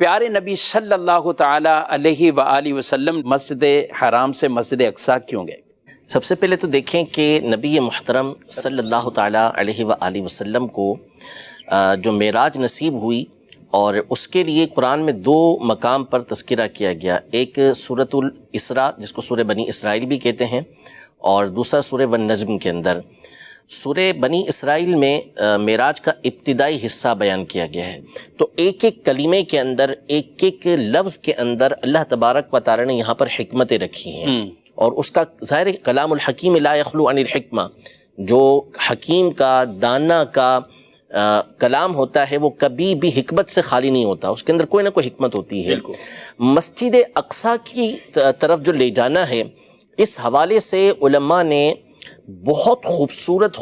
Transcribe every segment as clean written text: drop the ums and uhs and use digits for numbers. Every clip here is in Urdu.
پیارے نبی صلی اللہ تعالی علیہ وآلہ وسلم مسجد حرام سے مسجد اقصیٰ کیوں گئے؟ سب سے پہلے تو دیکھیں کہ نبی محترم صلی اللہ تعالیٰ علیہ وآلہ وسلم کو جو معراج نصیب ہوئی اور اس کے لیے قرآن میں دو مقام پر تذکرہ کیا گیا، ایک سورۃ الاسراء جس کو سورہ بنی اسرائیل بھی کہتے ہیں، اور دوسرا سورہ والنجم کے اندر۔ سورہ بنی اسرائیل میں معراج کا ابتدائی حصہ بیان کیا گیا ہے، تو ایک ایک کلمے کے اندر، ایک ایک لفظ کے اندر اللہ تبارک و تعالی نے یہاں پر حکمتیں رکھی ہیں، اور اس کا ظاہر کلام الحکیم لا یخلو عن الحکمہ، جو حکیم کا دانا کا کلام ہوتا ہے وہ کبھی بھی حکمت سے خالی نہیں ہوتا، اس کے اندر کوئی نہ کوئی حکمت ہوتی ہے۔ مسجد اقصیٰ کی طرف جو لے جانا ہے، اس حوالے سے علماء نے بہت خوبصورت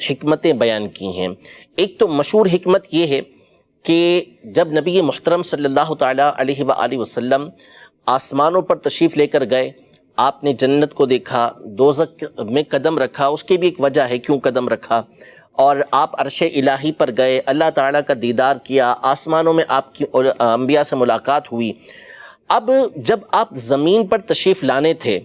حکمتیں بیان کی ہیں۔ ایک تو مشہور حکمت یہ ہے کہ جب نبی محترم صلی اللہ تعالیٰ علیہ وآلہ وسلم آسمانوں پر تشریف لے کر گئے، آپ نے جنت کو دیکھا، دوزخ میں قدم رکھا، اس کی بھی ایک وجہ ہے کیوں قدم رکھا، اور آپ عرش الہی پر گئے، اللہ تعالیٰ کا دیدار کیا، آسمانوں میں آپ کی انبیاء سے ملاقات ہوئی۔ اب جب آپ زمین پر تشریف لانے تھے،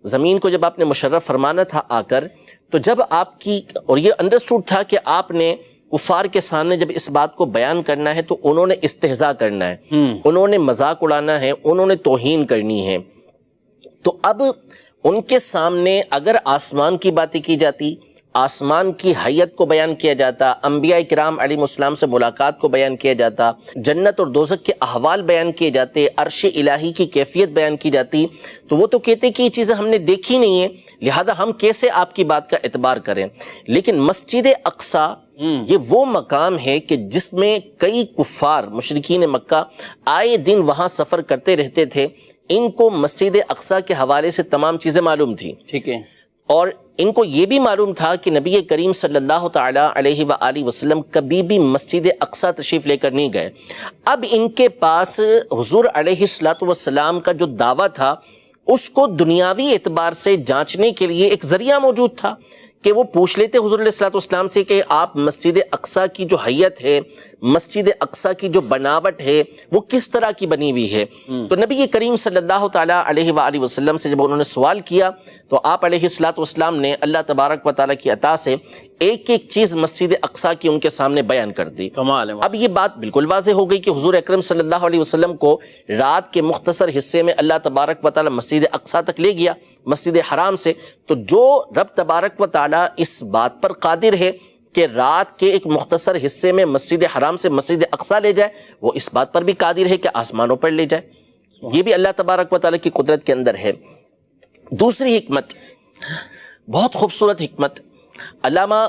زمین کو جب آپ نے مشرف فرمانا تھا آ کر، تو جب آپ کی، اور یہ انڈرسٹوڈ تھا کہ آپ نے کفار کے سامنے جب اس بات کو بیان کرنا ہے تو انہوں نے استہزاء کرنا ہے، انہوں نے مذاق اڑانا ہے، انہوں نے توہین کرنی ہے، تو اب ان کے سامنے اگر آسمان کی باتیں کی جاتی، آسمان کی حیت کو بیان کیا جاتا، انبیاء کرام علیہ السلام سے ملاقات کو بیان کیا جاتا، جنت اور دوزخ کے احوال بیان کیے جاتے، عرش الہی کی کیفیت بیان کی جاتی، تو وہ تو کہتے کہ یہ چیزیں ہم نے دیکھی نہیں ہیں، لہذا ہم کیسے آپ کی بات کا اعتبار کریں۔ لیکن مسجد اقصیٰ یہ وہ مقام ہے کہ جس میں کئی کفار مشرکین مکہ آئے دن وہاں سفر کرتے رہتے تھے، ان کو مسجد اقصیٰ کے حوالے سے تمام چیزیں معلوم تھی، ٹھیک ہے، اور ان کو یہ بھی معلوم تھا کہ نبی کریم صلی اللہ تعالیٰ علیہ وآلہ وسلم کبھی بھی مسجد اقصیٰ تشریف لے کر نہیں گئے۔ اب ان کے پاس حضور علیہ السلام کا جو دعویٰ تھا، اس کو دنیاوی اعتبار سے جانچنے کے لیے ایک ذریعہ موجود تھا کہ وہ پوچھ لیتے حضور علیہ السلام سے کہ آپ مسجد اقصیٰ کی جو حیت ہے، مسجد اقصیٰ کی جو بناوٹ ہے، وہ کس طرح کی بنی ہوئی ہے۔ تو نبی کریم صلی اللہ تعالیٰ علیہ وآلہ وسلم سے جب انہوں نے سوال کیا تو آپ علیہ السلام نے اللہ تبارک و تعالیٰ کی عطا سے ایک ایک چیز مسجد اقصیٰ کی ان کے سامنے بیان کر دی۔ کمال ہے۔ اب یہ بات بالکل واضح ہو گئی کہ حضور اکرم صلی اللہ علیہ وسلم کو رات کے مختصر حصے میں اللہ تبارک و تعالیٰ مسجد اقصیٰ تک لے گیا، مسجد حرام سے، تو جو رب تبارک و تعالیٰ اس بات پر قادر ہے کہ رات کے ایک مختصر حصے میں مسجد حرام سے مسجد اقصیٰ لے جائے، وہ اس بات پر بھی قادر ہے کہ آسمانوں پر لے جائے، یہ بھی اللہ تبارک و تعالیٰ کی قدرت کے اندر ہے۔ دوسری حکمت، بہت خوبصورت حکمت، علامہ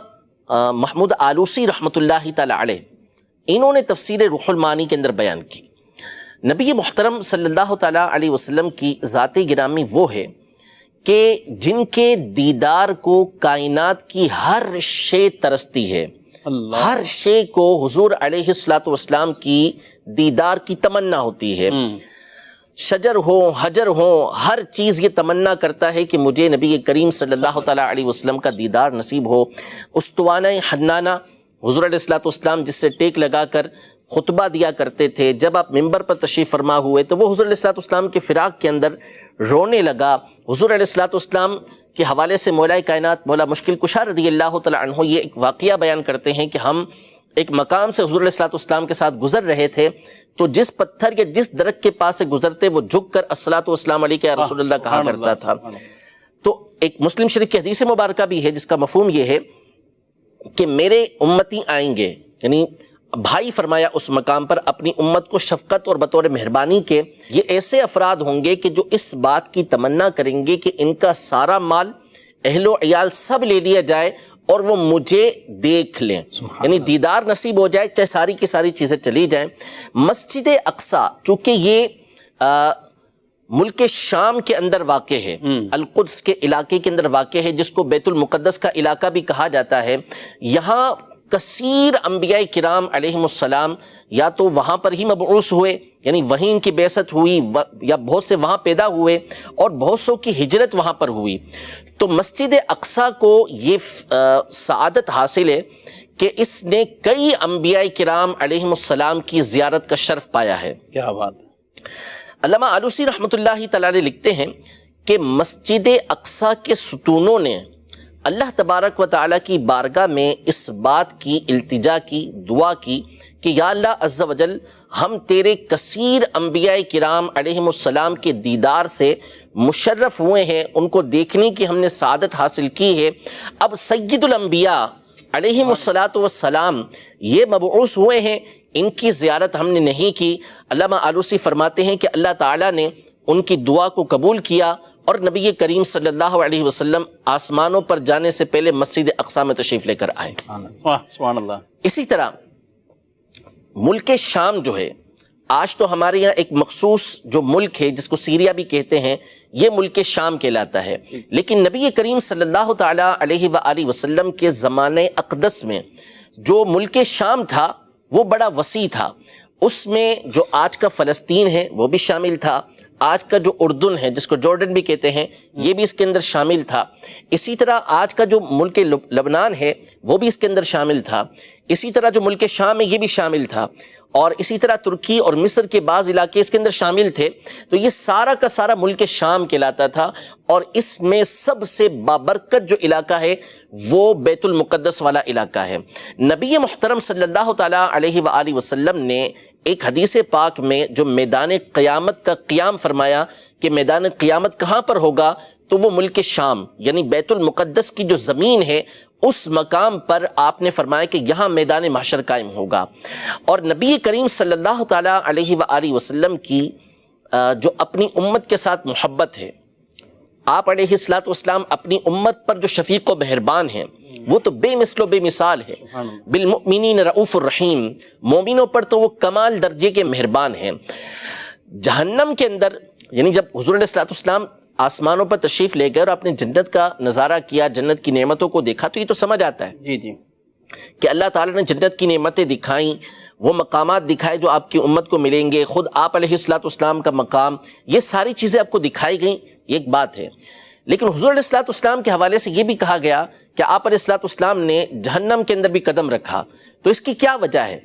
محمود آلوسی رحمۃ اللہ تعالی علیہ، انہوں نے تفسیر روح المعانی کے اندر بیان کی، نبی محترم صلی اللہ تعالیٰ علیہ وسلم کی ذات گرامی وہ ہے کہ جن کے دیدار کو کائنات کی ہر شے ترستی ہے، ہر شے کو حضور علیہ السلام کی دیدار کی تمنا ہوتی ہے، شجر ہو، حجر ہو، ہر چیز یہ تمنا کرتا ہے کہ مجھے نبی کریم صلی اللہ تعالیٰ علیہ وسلم کا دیدار نصیب ہو۔ استوانہ حنانہ حضور علیہ السلام جس سے ٹیک لگا کر خطبہ دیا کرتے تھے، جب آپ ممبر پر تشریف فرما ہوئے تو وہ حضور علیہ السلام کے فراق کے اندر رونے لگا۔ حضور علیہ السلام کے حوالے سے مولا کائنات مولا مشکل کشا رضی اللہ تعالیٰ عنہ یہ ایک واقعہ بیان کرتے ہیں کہ ہم ایک مقام سے حضور علیہ السلام کے ساتھ گزر رہے تھے، تو جس پتھر یا جس درخت کے پاس سے گزرتے وہ جھک کر الصلاۃ والسلام علیک یا رسول اللہ کہا کرتا تھا۔ تو ایک مسلم شریف کی حدیث مبارکہ بھی ہے جس کا مفہوم یہ ہے کہ میرے امتی آئیں گے، یعنی بھائی فرمایا اس مقام پر اپنی امت کو شفقت اور بطور مہربانی کے، یہ ایسے افراد ہوں گے کہ جو اس بات کی تمنا کریں گے کہ ان کا سارا مال، اہل و عیال سب لے لیا جائے اور وہ مجھے دیکھ لیں، یعنی دیدار نصیب ہو جائے، چاہے ساری کی ساری چیزیں چلی جائیں۔ مسجد اقصیٰ چونکہ یہ ملک شام کے اندر واقع ہے، القدس کے علاقے کے اندر واقع ہے، جس کو بیت المقدس کا علاقہ بھی کہا جاتا ہے، یہاں کثیر انبیاء کرام علیہم السلام یا تو وہاں پر ہی مبعوث ہوئے، یعنی وہیں ان کی بعثت ہوئی، یا بہت سے وہاں پیدا ہوئے اور بہت سو کی ہجرت وہاں پر ہوئی۔ تو مسجد اقصیٰ کو یہ سعادت حاصل ہے کہ اس نے کئی انبیاء کرام علیہم السلام کی زیارت کا شرف پایا ہے۔ کیا بات ہے۔ علامہ آلوسی رحمۃ اللہ تعالی لکھتے ہیں کہ مسجد اقصیٰ کے ستونوں نے اللہ تبارک و تعالیٰ کی بارگاہ میں اس بات کی التجا کی، دعا کی کہ یا اللہ عز و جل، ہم تیرے کثیر انبیاء کرام علیہم السلام کے دیدار سے مشرف ہوئے ہیں، ان کو دیکھنے کی ہم نے سعادت حاصل کی ہے، اب سید الانبیاء علیہم الصلاۃ والسلام یہ مبعوث ہوئے ہیں، ان کی زیارت ہم نے نہیں کی۔ علامہ آلوسی فرماتے ہیں کہ اللہ تعالیٰ نے ان کی دعا کو قبول کیا اور نبی کریم صلی اللہ علیہ وسلم آسمانوں پر جانے سے پہلے مسجد اقصیٰ میں تشریف لے کر آئے۔ سبحان اللہ۔ اسی طرح ملک شام جو ہے، آج تو ہمارے یہاں ایک مخصوص جو ملک ہے جس کو سیریا بھی کہتے ہیں، یہ ملک شام کہلاتا ہے، لیکن نبی کریم صلی اللہ تعالیٰ علیہ وآلہ وسلم کے زمانے اقدس میں جو ملک شام تھا وہ بڑا وسیع تھا۔ اس میں جو آج کا فلسطین ہے وہ بھی شامل تھا، آج کا جو اردن ہے جس کو جارڈن بھی کہتے ہیں یہ بھی اس کے اندر شامل تھا، اسی طرح آج کا جو ملک لبنان ہے وہ بھی اس کے اندر شامل تھا، اسی طرح جو ملک شام ہے یہ بھی شامل تھا، اور اسی طرح ترکی اور مصر کے بعض علاقے اس کے اندر شامل تھے۔ تو یہ سارا کا سارا ملک شام کہلاتا تھا، اور اس میں سب سے بابرکت جو علاقہ ہے وہ بیت المقدس والا علاقہ ہے۔ نبی محترم صلی اللہ تعالیٰ علیہ وآلہ وسلم نے ایک حدیث پاک میں جو میدان قیامت کا قیام فرمایا کہ میدان قیامت کہاں پر ہوگا، تو وہ ملک شام یعنی بیت المقدس کی جو زمین ہے اس مقام پر آپ نے فرمایا کہ یہاں میدان محشر قائم ہوگا۔ اور نبی کریم صلی اللہ تعالیٰ علیہ وآلہ وسلم کی جو اپنی امت کے ساتھ محبت ہے، آپ علیہ الصلوۃ والسلام اپنی امت پر جو شفیق و مہربان ہیں وہ تو بے مثل و بے مثال ہے۔ بالمؤمنین رؤوف الرحیم، مومنوں پر تو وہ کمال درجے کے مہربان ہیں۔ جہنم کے اندر یعنی جب حضور علیہ الصلوۃ والسلام آسمانوں پر تشریف لے گئے اور آپ نے جنت کا نظارہ کیا، جنت کی نعمتوں کو دیکھا، تو یہ تو سمجھ آتا ہے جی جی کہ اللہ تعالیٰ نے جنت کی نعمتیں دکھائیں، وہ مقامات دکھائے جو آپ کی امت کو ملیں گے، خود آپ علیہ الصلوۃ والسلام کا مقام، یہ ساری چیزیں آپ کو دکھائی گئیں، یہ ایک بات ہے۔ لیکن حضور علیہ الصلوۃ والسلام کے حوالے سے یہ بھی کہا گیا کہ آپ علیہ الصلوۃ والسلام نے جہنم کے اندر بھی قدم رکھا، تو اس کی کیا وجہ ہے؟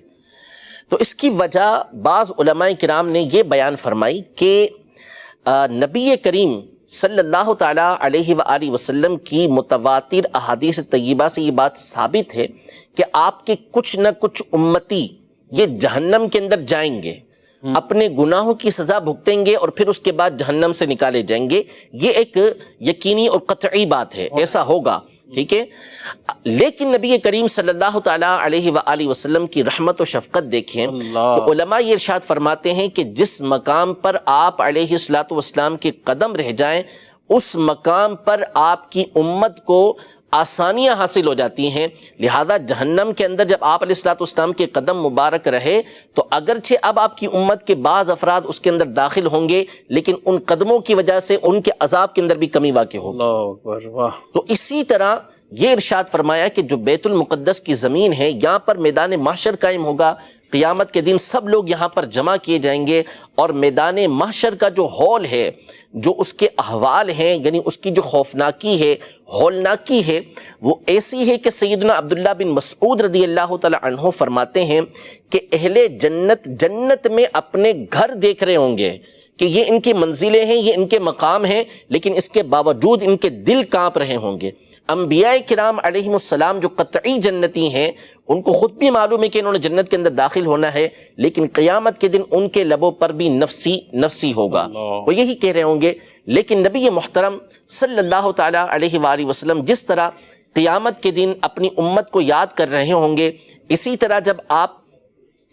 تو اس کی وجہ بعض علماء کرام نے یہ بیان فرمائی کہ نبی کریم صلی اللہ تعالیٰ علیہ وآلہ وسلم کی متواتر احادیث طیبہ سے یہ بات ثابت ہے کہ آپ کے کچھ نہ کچھ امتی یہ جہنم کے اندر جائیں گے، اپنے گناہوں کی سزا بھگتیں گے اور پھر اس کے بعد جہنم سے نکالے جائیں گے، یہ ایک یقینی اور قطعی بات ہے، ایسا ہوگا، ٹھیک ہے۔ لیکن نبی کریم صلی اللہ تعالیٰ علیہ وآلہ وسلم کی رحمت و شفقت دیکھیں تو علماء یہ ارشاد فرماتے ہیں کہ جس مقام پر آپ علیہ الصلوۃ والسلام کے قدم رہ جائیں اس مقام پر آپ کی امت کو آسانیاں حاصل ہو جاتی ہیں، لہذا جہنم کے اندر جب آپ علیہ الصلوۃ والسلام کے قدم مبارک رہے تو اگرچہ اب آپ کی امت کے بعض افراد اس کے اندر داخل ہوں گے لیکن ان قدموں کی وجہ سے ان کے عذاب کے اندر بھی کمی واقع ہوگی۔ اللہ اکبر، واہ۔ تو اسی طرح یہ ارشاد فرمایا کہ جو بیت المقدس کی زمین ہے یہاں پر میدان محشر قائم ہوگا، قیامت کے دن سب لوگ یہاں پر جمع کیے جائیں گے، اور میدان محشر کا جو ہول ہے، جو اس کے احوال ہیں، یعنی اس کی جو خوفناکی ہے، ہولناکی ہے، وہ ایسی ہے کہ سیدنا عبداللہ بن مسعود رضی اللہ تعالی عنہ فرماتے ہیں کہ اہل جنت جنت میں اپنے گھر دیکھ رہے ہوں گے کہ یہ ان کی منزلیں ہیں، یہ ان کے مقام ہیں، لیکن اس کے باوجود ان کے دل کانپ رہے ہوں گے۔ انبیاء کرام علیہم السلام جو قطعی جنتی ہیں ان کو خود بھی معلوم ہے کہ انہوں نے جنت کے اندر داخل ہونا ہے، لیکن قیامت کے دن ان کے لبوں پر بھی نفسی نفسی ہوگا، وہ یہی کہہ رہے ہوں گے۔ لیکن نبی محترم صلی اللہ تعالیٰ علیہ وآلہ وسلم جس طرح قیامت کے دن اپنی امت کو یاد کر رہے ہوں گے، اسی طرح جب آپ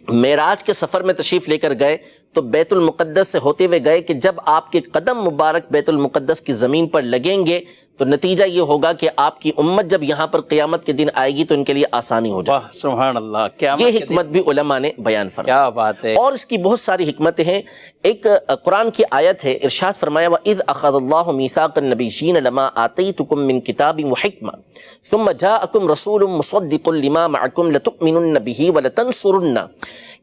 معراج کے سفر میں تشریف لے کر گئے تو بیت المقدس سے ہوتے ہوئے گئے کہ جب آپ کے قدم مبارک بیت المقدس کی زمین پر لگیں گے تو نتیجہ یہ ہوگا کہ آپ کی امت جب یہاں پر قیامت کے دن آئے گی تو ان کے لیے آسانی ہو جائے۔ واہ سبحان اللہ، قیامت یہ کے حکمت بھی علماء نے بیان فرمائی، کیا بات ہے۔ اور اس کی بہت ساری حکمتیں ہیں۔ ایک قرآن کی آیت ہے، ارشاد فرمایا وَإِذْ أَخَذَ اللَّهُ مِيثَاقَ النَّبِيِّينَ لَمَا آتَيْتُكُم مِّن كِتَابٍ وَحِكْمَةٍ ثُمَّ جَاءَكُمْ رَسُولٌ مُصَدِّقٌ لِّمَا مَعَكُمْ لَتُؤْمِنُنَّ بِهِ وَلَتَنصُرُنَّ،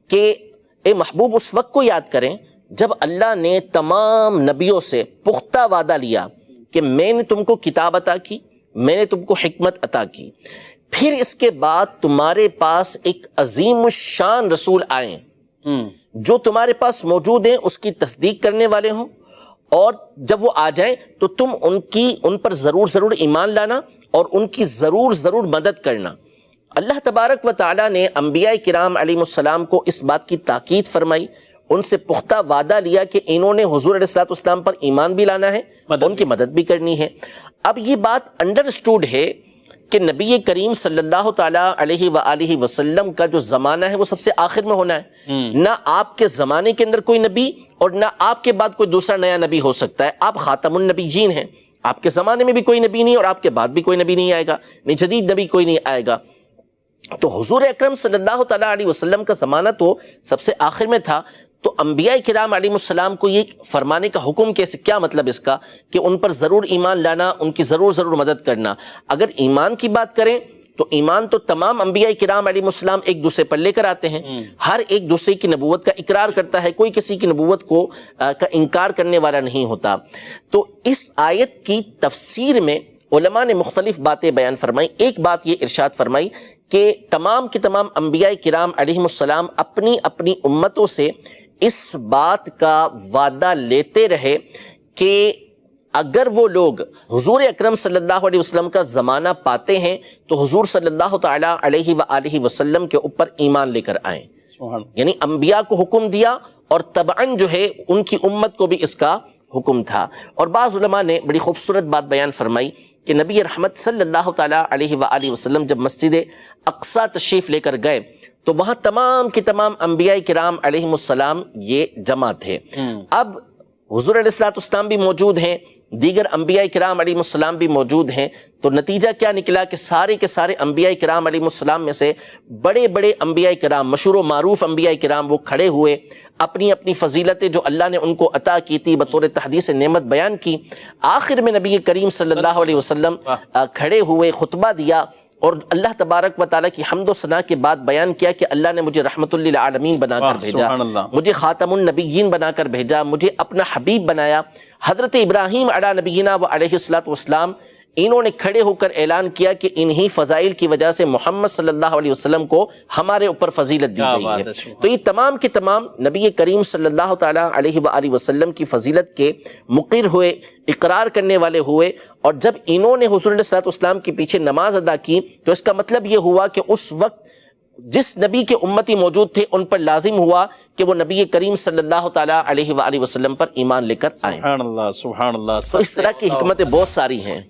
کہ اے محبوب اس وقت کو یاد کریں جب اللہ نے تمام نبیوں سے پختہ وعدہ لیا کہ میں نے تم کو کتاب عطا کی، میں نے تم کو حکمت عطا کی، پھر اس کے بعد تمہارے پاس ایک عظیم الشان رسول آئیں جو تمہارے پاس موجود ہیں، اس کی تصدیق کرنے والے ہوں، اور جب وہ آ جائیں تو تم ان پر ضرور ایمان لانا اور ان کی ضرور مدد کرنا۔ اللہ تبارک و تعالیٰ نے انبیاء کرام علیہ السلام کو اس بات کی تاکید فرمائی، ان سے پختہ وعدہ لیا کہ انہوں نے حضور علیہ الصلوۃ والسلام پر ایمان بھی لانا ہے، ان کی مدد بھی کرنی ہے۔ اب یہ بات انڈرسٹوڈ ہے کہ نبی کریم صلی اللہ تعالیٰ علیہ وآلہ وسلم کا جو زمانہ ہے وہ سب سے آخر میں ہونا ہے، نہ آپ کے زمانے کے اندر کوئی نبی اور نہ آپ کے بعد کوئی دوسرا نیا نبی ہو سکتا ہے۔ آپ خاتم النبیین ہیں، آپ کے زمانے میں بھی کوئی نبی نہیں اور آپ کے بعد بھی کوئی نبی نہیں آئے گا، نہیں جدید نبی کوئی نہیں آئے گا۔ تو حضور اکرم صلی اللہ تعالیٰ علیہ وسلم کا زمانہ تو سب سے آخر میں تھا، تو انبیاء کرام علیہ السلام کو یہ فرمانے کا حکم کیسے، کیا مطلب اس کا کہ ان پر ضرور ایمان لانا، ان کی ضرور مدد کرنا۔ اگر ایمان کی بات کریں تو ایمان تو تمام انبیاء کرام علیہ السلام ایک دوسرے پر لے کر آتے ہیں، ہر ایک دوسرے کی نبوت کا اقرار کرتا ہے، کوئی کسی کی نبوت کا انکار کرنے والا نہیں ہوتا۔ تو اس آیت کی تفسیر میں علماء نے مختلف باتیں بیان فرمائی۔ ایک بات یہ ارشاد فرمائی کہ تمام کے تمام انبیاء کرام علیہ السلام اپنی اپنی امتوں سے اس بات کا وعدہ لیتے رہے کہ اگر وہ لوگ حضور اکرم صلی اللہ علیہ وسلم کا زمانہ پاتے ہیں تو حضور صلی اللہ تعالیٰ علیہ وآلہ وسلم کے اوپر ایمان لے کر آئیں۔ یعنی انبیاء کو حکم دیا اور تبعاً جو ہے ان کی امت کو بھی اس کا حکم تھا۔ اور بعض علماء نے بڑی خوبصورت بات بیان فرمائی کہ نبی رحمت صلی اللہ تعالیٰ علیہ وآلہ وسلم جب مسجد اقصیٰ تشریف لے کر گئے تو وہاں تمام کے تمام انبیاء کرام علیہ السلام یہ جمع تھے۔ اب حضور علیہ الصلوۃ والسلام بھی موجود ہیں، دیگر انبیاء کرام علیہ السلام بھی موجود ہیں، تو نتیجہ کیا نکلا کہ سارے کے سارے انبیاء کرام علیہ السلام میں سے بڑے بڑے انبیاء کرام، مشہور و معروف انبیاء کرام، وہ کھڑے ہوئے، اپنی اپنی فضیلتیں جو اللہ نے ان کو عطا کی تھی بطور تحدیث نعمت بیان کی۔ آخر میں نبی کریم صلی اللہ علیہ وسلم کھڑے ہوئے، خطبہ دیا اور اللہ تبارک و تعالیٰ کی حمد و ثنا کے بعد بیان کیا کہ اللہ نے مجھے رحمت للعالمین بنا کر بھیجا، مجھے خاتم النبیین بنا کر بھیجا، مجھے اپنا حبیب بنایا۔ حضرت ابراہیم علی نبینا و علیہ الصلوۃ والسلام انہوں نے کھڑے ہو کر اعلان کیا کہ انہی فضائل کی وجہ سے محمد صلی اللہ علیہ وسلم کو ہمارے اوپر فضیلت دی گئی ہے۔ تو یہ تمام کے تمام نبی کریم صلی اللہ تعالیٰ علیہ وآلہ وسلم کی فضیلت کے مقر ہوئے، اقرار کرنے والے ہوئے، اور جب انہوں نے حضور علیہ الصلوۃ والسلام کے پیچھے نماز ادا کی تو اس کا مطلب یہ ہوا کہ اس وقت جس نبی کے امتی موجود تھے ان پر لازم ہوا کہ وہ نبی کریم صلی اللہ تعالیٰ علیہ وآلہ وسلم پر ایمان لے کر آئیں۔ سبحان اللہ، سبحان اللہ۔ تو اس طرح کی حکمتیں بہت ساری ہیں۔